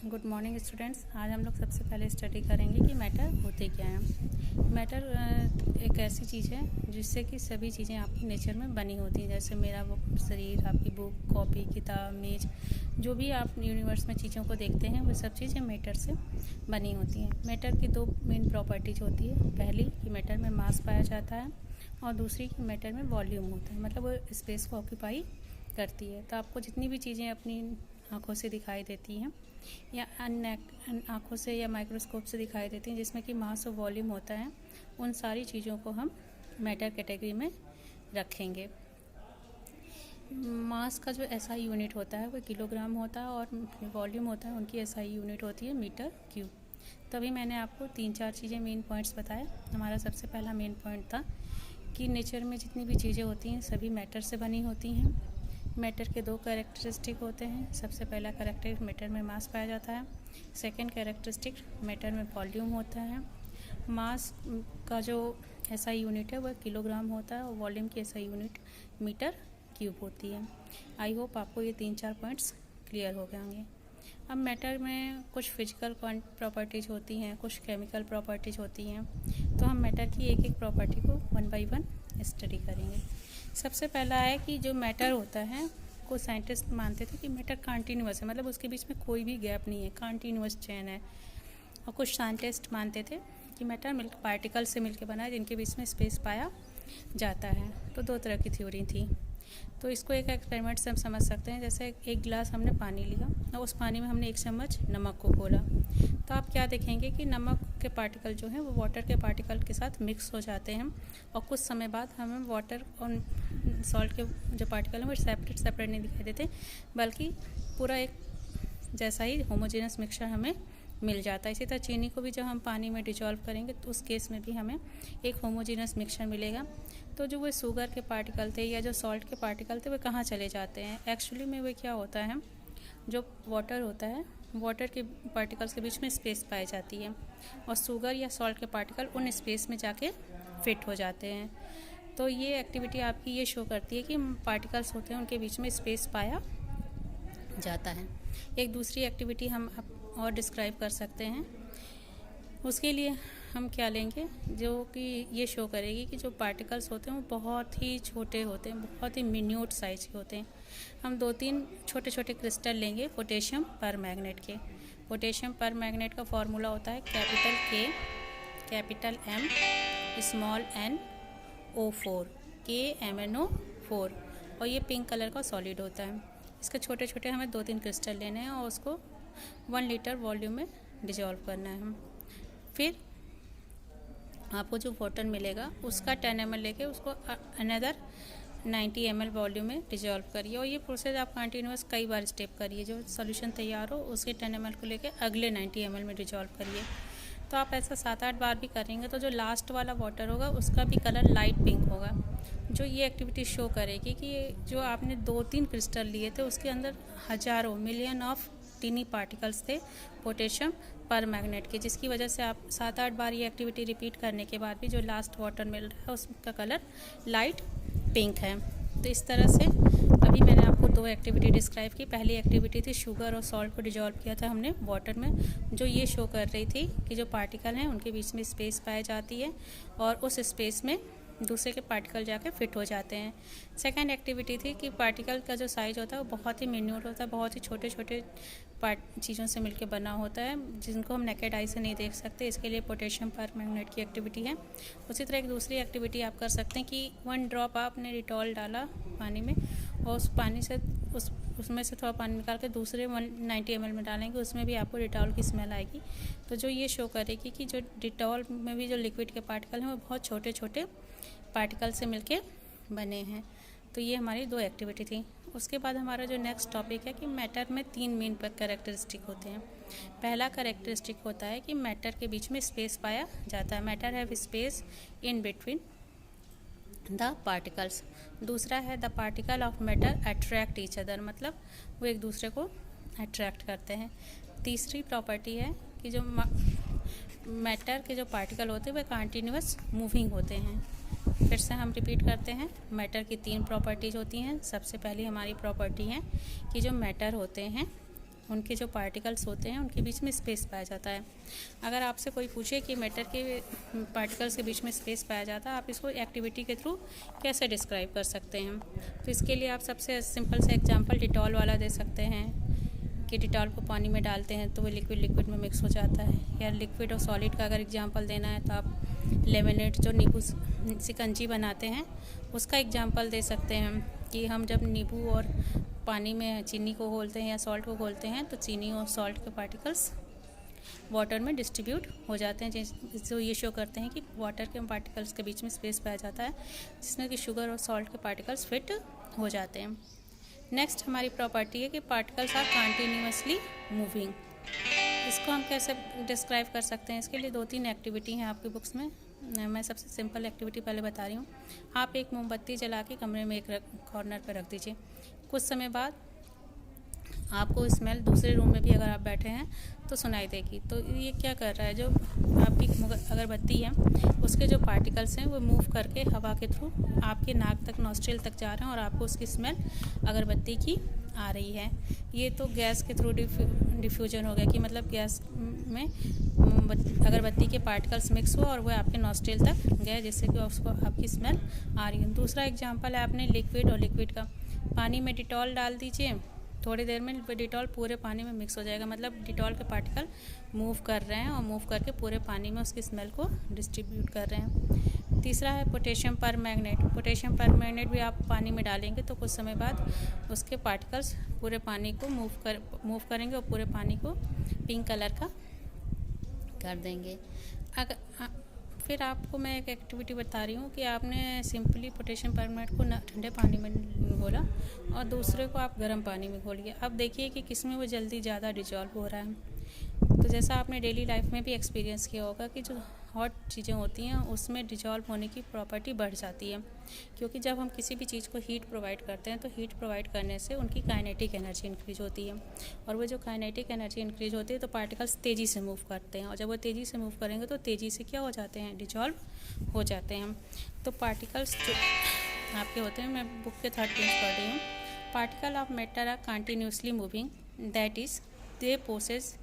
Good morning students. आज हम लोग सबसे पहले स्टडी करेंगे कि मैटर होते क्या हैं। मैटर एक ऐसी चीज़ है जिससे कि सभी चीज़ें आपकी नेचर में बनी होती हैं, जैसे मेरा शरीर, आपकी बुक, कॉपी, किताब, मेज, जो भी आप यूनिवर्स में चीज़ों को देखते हैं वो सब चीज़ें मैटर से बनी होती हैं। मैटर की दो मेन प्रॉपर्टीज होती है। पहली कि मैटर में मास पाया जाता है और दूसरी कि मैटर में वॉल्यूम होता है, मतलब वो स्पेस को ऑक्यूपाई करती है। तो आपको जितनी भी चीज़ें अपनी आँखों से दिखाई देती हैं या अन्य आँखों से या माइक्रोस्कोप से दिखाई देती हैं जिसमें कि मास और वॉल्यूम होता है, उन सारी चीज़ों को हम मैटर कैटेगरी में रखेंगे। मास का जो एसआई यूनिट होता है वो किलोग्राम होता है और वॉल्यूम होता है उनकी एसआई यूनिट होती है मीटर क्यूब। तभी मैंने आपको 3-4 चीज़ें मेन पॉइंट्स बताए। हमारा सबसे पहला मेन पॉइंट था कि नेचर में जितनी भी चीज़ें होती हैं सभी मैटर से बनी होती हैं। मैटर के दो कैरेक्टरिस्टिक होते हैं। सबसे पहला कैरेक्टरिस्टिक मैटर में मास पाया जाता है। सेकंड कैरेक्टरिस्टिक मैटर में वॉल्यूम होता है। मास का जो एसआई यूनिट है वह किलोग्राम होता है और वॉल्यूम की एसआई यूनिट मीटर क्यूब होती है। आई होप आपको ये 3-4 पॉइंट्स क्लियर हो गए होंगे। अब मैटर में कुछ फिजिकल प्रॉपर्टीज़ होती हैं, कुछ केमिकल प्रॉपर्टीज़ होती हैं, तो हम मैटर की एक एक प्रॉपर्टी को 1 बाय 1 स्टडी करेंगे। सबसे पहला है कि जो मैटर होता है, कुछ साइंटिस्ट मानते थे कि मैटर कंटिन्यूअस है, मतलब उसके बीच में कोई भी गैप नहीं है, कंटिन्यूअस चेन है। और कुछ साइंटिस्ट मानते थे कि मैटर पार्टिकल से मिलकर बना है जिनके बीच में स्पेस पाया जाता है। तो दो तरह की थ्योरी थी। तो इसको एक एक्सपेरिमेंट से हम समझ सकते हैं। जैसे एक गिलास हमने पानी लिया और उस पानी में हमने 1 चम्मच नमक को घोला, तो आप क्या देखेंगे कि नमक के पार्टिकल जो हैं वो वाटर के पार्टिकल के साथ मिक्स हो जाते हैं और कुछ समय बाद हमें वाटर और सॉल्ट के जो पार्टिकल हैं वो सेपरेट नहीं दिखाई देते, बल्कि पूरा एक जैसा ही होमोजेनस मिक्सचर हमें मिल जाता है। इसी तरह चीनी को भी जब हम पानी में डिजॉल्व करेंगे तो उस केस में भी हमें एक होमोजेनस मिक्सचर मिलेगा। तो जो वो शुगर के पार्टिकल थे या जो सॉल्ट के पार्टिकल थे वो कहाँ चले जाते हैं? एक्चुअली में वो क्या होता है, जो वाटर होता है, वाटर के पार्टिकल्स के बीच में स्पेस पाई जाती है और शुगर या सॉल्ट के पार्टिकल उन स्पेस में जाके फिट हो जाते हैं। तो ये एक्टिविटी आपकी ये शो करती है कि पार्टिकल्स होते हैं उनके बीच में स्पेस पाया जाता है। एक दूसरी एक्टिविटी हम और डिस्क्राइब कर सकते हैं। उसके लिए हम क्या लेंगे, जो कि ये शो करेगी कि जो पार्टिकल्स होते हैं वो बहुत ही छोटे होते हैं, बहुत ही मिन्यूट साइज के होते हैं। हम 2-3 छोटे छोटे क्रिस्टल लेंगे पोटेशियम पर मैग्नेट के। पोटेशियम पर मैग्नेट का फॉर्मूला होता है capital K, capital M, small n, O4, KMnO4, और ये पिंक कलर का सॉलिड होता है। इसके छोटे छोटे हमें 2-3 क्रिस्टल लेने हैं और उसको 1 लीटर वॉल्यूम में डिजॉल्व करना है। हम फिर आपको जो वाटर मिलेगा उसका 10 ml लेके उसको अनदर 90 ml वॉल्यूम में डिजॉल्व करिए और ये प्रोसेस आप कंटिन्यूस कई बार स्टेप करिए। जो सॉल्यूशन तैयार हो उसके 10 ml को लेके अगले 90 ml में डिजॉल्व करिए। तो आप ऐसा 7-8 बार भी करेंगे तो जो लास्ट वाला वाटर होगा उसका भी कलर लाइट पिंक होगा। जो ये एक्टिविटी शो करेगी कि जो आपने 2-3 क्रिस्टल लिए थे उसके अंदर हजारों मिलियन ऑफ टीनी पार्टिकल्स थे पोटेशियम पर मैग्नेट के, जिसकी वजह से आप 7-8 बार ये एक्टिविटी रिपीट करने के बाद भी जो लास्ट वाटर मिल रहा है उसका कलर लाइट पिंक है। तो इस तरह से अभी मैंने आपको 2 एक्टिविटी डिस्क्राइब की। पहली एक्टिविटी थी शुगर और सॉल्ट को डिजॉल्व किया था हमने वाटर में, जो ये शो कर रही थी कि जो पार्टिकल हैं उनके बीच में स्पेस पाई जाती है और उस स्पेस में दूसरे के पार्टिकल जाके फिट हो जाते हैं। सेकंड एक्टिविटी थी कि पार्टिकल का जो साइज होता है वो बहुत ही मिन्यूट होता है, बहुत ही छोटे छोटे चीज़ों से मिलकर बना होता है जिनको हम नेकेड आई से नहीं देख सकते। इसके लिए पोटेशियम पर मैग्नेट की एक्टिविटी है। उसी तरह एक दूसरी एक्टिविटी आप कर सकते हैं कि 1 ड्रॉप आपने डिटॉल डाला पानी में और उस पानी से उसमें से थोड़ा पानी निकाल के दूसरे 190 ml में डालेंगे, उसमें भी आपको डिटॉल की स्मेल आएगी। तो जो ये शो करेगी कि जो डिटॉल में भी जो लिक्विड के पार्टिकल हैं वो बहुत छोटे छोटे पार्टिकल से मिलके बने हैं। तो ये हमारी 2 एक्टिविटी थी। उसके बाद हमारा जो नेक्स्ट टॉपिक है कि मैटर में 3 मेन कैरेक्टरिस्टिक होते हैं। पहला कैरेक्टरिस्टिक होता है कि मैटर के बीच में स्पेस पाया जाता है। Matter have space in between the particles. दूसरा है the particle of matter attract each other, मतलब वो एक दूसरे को अट्रैक्ट करते हैं। तीसरी प्रॉपर्टी है कि जो मैटर के जो पार्टिकल होते हैं वे कंटिन्यूअस मूविंग होते हैं। फिर से हम रिपीट करते हैं। मैटर की 3 प्रॉपर्टीज़ होती हैं। सबसे पहली हमारी प्रॉपर्टी है कि जो मैटर होते हैं उनके जो पार्टिकल्स होते हैं उनके बीच में स्पेस पाया जाता है। अगर आपसे कोई पूछे कि मैटर के पार्टिकल्स के बीच में स्पेस पाया जाता है, आप इसको एक्टिविटी के थ्रू कैसे डिस्क्राइब कर सकते हैं? तो इसके लिए आप सबसे सिंपल से एग्जांपल डिटॉल वाला दे सकते हैं कि डिटॉल को पानी में डालते हैं तो वो लिक्विड में मिक्स हो जाता है। या लिक्विड और सॉलिड का अगर एग्जांपल देना है तो आप लेमनेड जो नींबू शिकंजी बनाते हैं उसका एग्जांपल दे सकते हैं कि हम जब नींबू और पानी में चीनी को घोलते हैं या सॉल्ट को घोलते हैं तो चीनी और सॉल्ट के पार्टिकल्स वाटर में डिस्ट्रीब्यूट हो जाते हैं, जो ये शो करते हैं कि वाटर के पार्टिकल्स के बीच में स्पेस पाया जाता है जिसमें कि शुगर और सॉल्ट के पार्टिकल्स फिट हो जाते हैं। नेक्स्ट हमारी प्रॉपर्टी है कि पार्टिकल्स आर कंटिन्यूअसली मूविंग। इसको हम कैसे डिस्क्राइब कर सकते हैं? इसके लिए 2-3 एक्टिविटी हैं आपकी बुक्स में। मैं सबसे सिंपल एक्टिविटी पहले बता रही हूँ। आप एक मोमबत्ती जला के कमरे में एक कॉर्नर पर रख दीजिए। कुछ समय बाद आपको स्मेल दूसरे रूम में भी अगर आप बैठे हैं तो सुनाई देगी। तो ये क्या कर रहा है, जो आपकी अगरबत्ती है उसके जो पार्टिकल्स हैं वो मूव करके हवा के थ्रू आपके नाक तक, नॉस्ट्रिल तक जा रहे हैं और आपको उसकी स्मेल अगरबत्ती की आ रही है। ये तो गैस के थ्रू डिफ्यूजन हो गया कि मतलब गैस में अगरबत्ती के पार्टिकल्स मिक्स हुआ और वह आपके नॉस्ट्रिल तक गए जिससे कि उसको आपकी स्मेल आ रही है। दूसरा एग्जांपल है आपने लिक्विड और लिक्विड का। पानी में डिटॉल डाल दीजिए, थोड़ी देर में डिटॉल पूरे पानी में मिक्स हो जाएगा, मतलब डिटॉल के पार्टिकल मूव कर रहे हैं और मूव करके पूरे पानी में उसकी स्मेल को डिस्ट्रीब्यूट कर रहे हैं। तीसरा है पोटेशियम परमैंगनेट। पोटेशियम परमैंगनेट भी आप पानी में डालेंगे तो कुछ समय बाद उसके पार्टिकल्स पूरे पानी को मूव करेंगे और पूरे पानी को पिंक कलर का कर देंगे। फिर आपको मैं एक एक्टिविटी बता रही हूँ कि आपने सिंपली पोटेशियम परमैंगनेट को ठंडे पानी में घोला और दूसरे को आप गर्म पानी में घोलिए। अब देखिए कि किसमें वो जल्दी ज़्यादा डिजॉल्व हो रहा है। तो जैसा आपने डेली लाइफ में भी एक्सपीरियंस किया होगा कि जो हॉट चीज़ें होती हैं उसमें डिजॉल्व होने की प्रॉपर्टी बढ़ जाती है, क्योंकि जब हम किसी भी चीज़ को हीट प्रोवाइड करते हैं तो हीट प्रोवाइड करने से उनकी काइनेटिक एनर्जी इंक्रीज होती है और वो जो काइनेटिक एनर्जी इंक्रीज होती है तो पार्टिकल्स तेज़ी से मूव करते हैं और जब वो तेज़ी से मूव करेंगे तो तेज़ी से क्या हो जाते हैं, डिजॉल्व हो जाते हैं। तो पार्टिकल्स जो आपके होते हैं, मैं बुक के 3rd पेज पढ़ रही हूँ। Particle of matter are continuously moving, that is they possess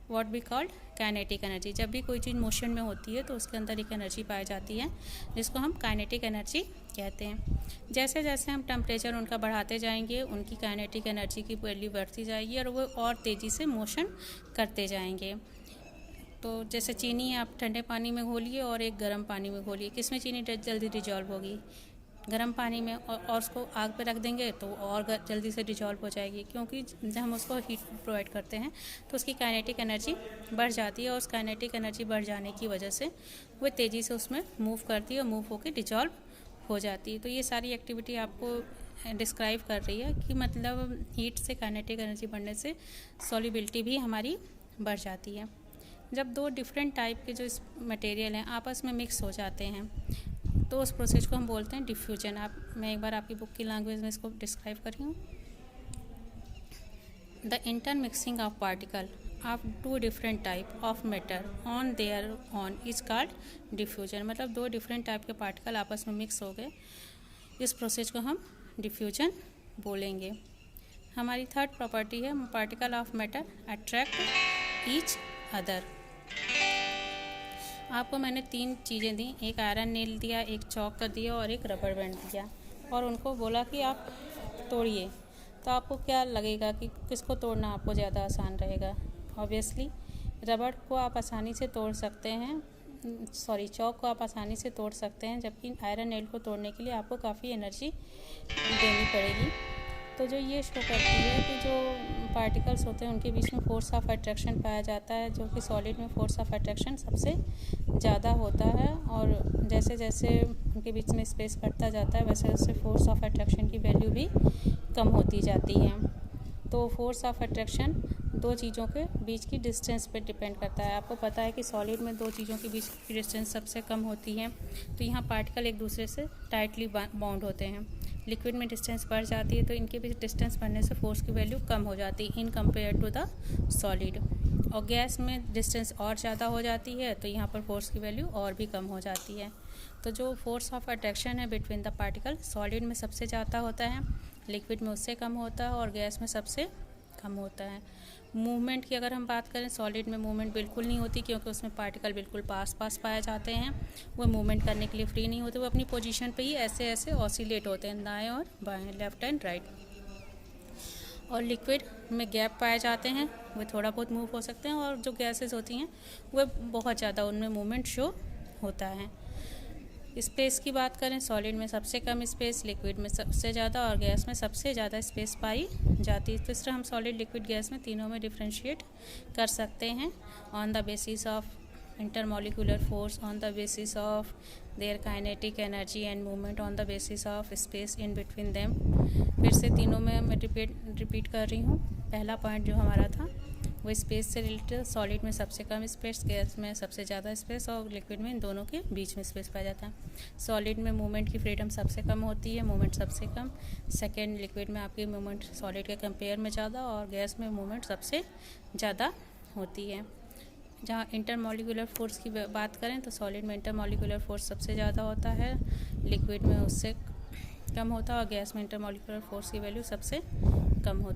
what we called kinetic energy. जब भी कोई चीज़ मोशन में होती है तो उसके अंदर एक एनर्जी पाई जाती है जिसको हम काइनेटिक एनर्जी कहते हैं। जैसे जैसे हम टेम्परेचर उनका बढ़ाते जाएंगे उनकी काइनेटिक एनर्जी की वैल्यू बढ़ती जाएगी और वो और तेज़ी से मोशन करते जाएंगे। तो जैसे चीनी आप ठंडे पानी में घोलिए और एक गर्म पानी में घोलिए, किसमें चीनी जल्दी डिजॉल्व होगी? गर्म पानी में। और उसको आग पे रख देंगे तो और जल्दी से डिजॉल्व हो जाएगी, क्योंकि जब हम उसको हीट प्रोवाइड करते हैं तो उसकी काइनेटिक एनर्जी बढ़ जाती है और उस काइनेटिक एनर्जी बढ़ जाने की वजह से वो तेज़ी से उसमें मूव करती है और मूव होकर डिजॉल्व हो जाती है। तो ये सारी एक्टिविटी आपको डिस्क्राइब कर रही है कि मतलब हीट से काइनेटिक एनर्जी बढ़ने से सॉल्युबिलिटी भी हमारी बढ़ जाती है। जब 2 डिफरेंट टाइप के जो मटेरियल हैं आपस में मिक्स हो जाते हैं तो उस प्रोसेस को हम बोलते हैं डिफ्यूजन। मैं एक बार आपकी बुक की लैंग्वेज में इसको डिस्क्राइब कर रही हूँ। The intermixing of particle of 2 different type of matter on their on is called diffusion. मतलब 2 डिफरेंट टाइप के पार्टिकल आपस में मिक्स हो गए, इस प्रोसेस को हम डिफ्यूजन बोलेंगे। हमारी 3rd प्रॉपर्टी है particle of matter attract each other. आपको मैंने 3 चीज़ें दी, एक आयरन नेल दिया, एक चॉक का दिया और एक रबर बैंड दिया और उनको बोला कि आप तोड़िए। तो आपको क्या लगेगा कि किसको तोड़ना आपको ज़्यादा आसान रहेगा? ऑब्वियसली रबर को आप आसानी से तोड़ सकते हैं, चॉक को आप आसानी से तोड़ सकते हैं, जबकि आयरन नेल को तोड़ने के लिए आपको काफ़ी एनर्जी देनी पड़ेगी। तो जो ये शो करती है कि जो पार्टिकल्स होते हैं उनके बीच में फोर्स ऑफ अट्रैक्शन पाया जाता है, जो कि सॉलिड में फोर्स ऑफ अट्रैक्शन सबसे ज़्यादा होता है और जैसे जैसे उनके बीच में स्पेस बढ़ता जाता है वैसे वैसे फोर्स ऑफ अट्रैक्शन की वैल्यू भी कम होती जाती है। तो फोर्स ऑफ अट्रैक्शन 2 चीज़ों के बीच की डिस्टेंस पे डिपेंड करता है। आपको पता है कि सॉलिड में 2 चीज़ों के बीच की डिस्टेंस सबसे कम होती है, तो यहाँ पार्टिकल एक दूसरे से टाइटली बाउंड होते हैं। लिक्विड में डिस्टेंस बढ़ जाती है तो इनके बीच डिस्टेंस बढ़ने से फोर्स की वैल्यू कम हो जाती है in compare to the solid. और गैस में डिस्टेंस और ज़्यादा हो जाती है तो यहाँ पर फोर्स की वैल्यू और भी कम हो जाती है। तो जो फोर्स ऑफ अट्रैक्शन है बिटवीन द पार्टिकल सॉलिड में सबसे ज़्यादा होता है, लिक्विड में उससे कम होता है और गैस में सबसे कम होता है। मूवमेंट की अगर हम बात करें, सॉलिड में मूवमेंट बिल्कुल नहीं होती, क्योंकि उसमें पार्टिकल बिल्कुल पास पाए जाते हैं। वो मूवमेंट करने के लिए फ्री नहीं होते, वो अपनी पोजीशन पे ही ऐसे ऐसे ऑसिलेट होते हैं, दाएं और बाएं, लेफ्ट एंड राइट। और लिक्विड में गैप पाए जाते हैं, वो थोड़ा बहुत मूव हो सकते हैं, और जो गैसेस होती हैं वो बहुत ज़्यादा उनमें मूवमेंट शो होता है। स्पेस की बात करें, सॉलिड में सबसे कम स्पेस, लिक्विड में सबसे ज़्यादा और गैस में सबसे ज़्यादा स्पेस पाई जाती है। तो इस तरह हम सॉलिड, लिक्विड, गैस में तीनों में डिफ्रेंशिएट कर सकते हैं on the basis of intermolecular force, on the basis of their kinetic energy and movement, on the basis of space in between them. फिर से तीनों में मैं रिपीट कर रही हूँ। पहला पॉइंट जो हमारा था वो स्पेस से रिलेटेड, सॉलिड में सबसे कम स्पेस, गैस में सबसे ज़्यादा स्पेस और लिक्विड में इन दोनों के बीच में स्पेस पाया जाता है। सॉलिड में मूवमेंट की फ्रीडम सबसे कम होती है, मूवमेंट सबसे कम। सेकेंड, लिक्विड में आपकी मूवमेंट सॉलिड के कंपेयर में ज़्यादा, और गैस में मूवमेंट सबसे ज़्यादा होती है। जहाँ इंटरमॉलिक्यूलर फोर्स की बात करें तो सॉलिड में इंटरमॉलिक्यूलर फोर्स सबसे ज़्यादा होता है, लिक्विड में उससे कम होता है, और गैस में इंटरमॉलिक्यूलर फोर्स की वैल्यू सबसे कम होती है।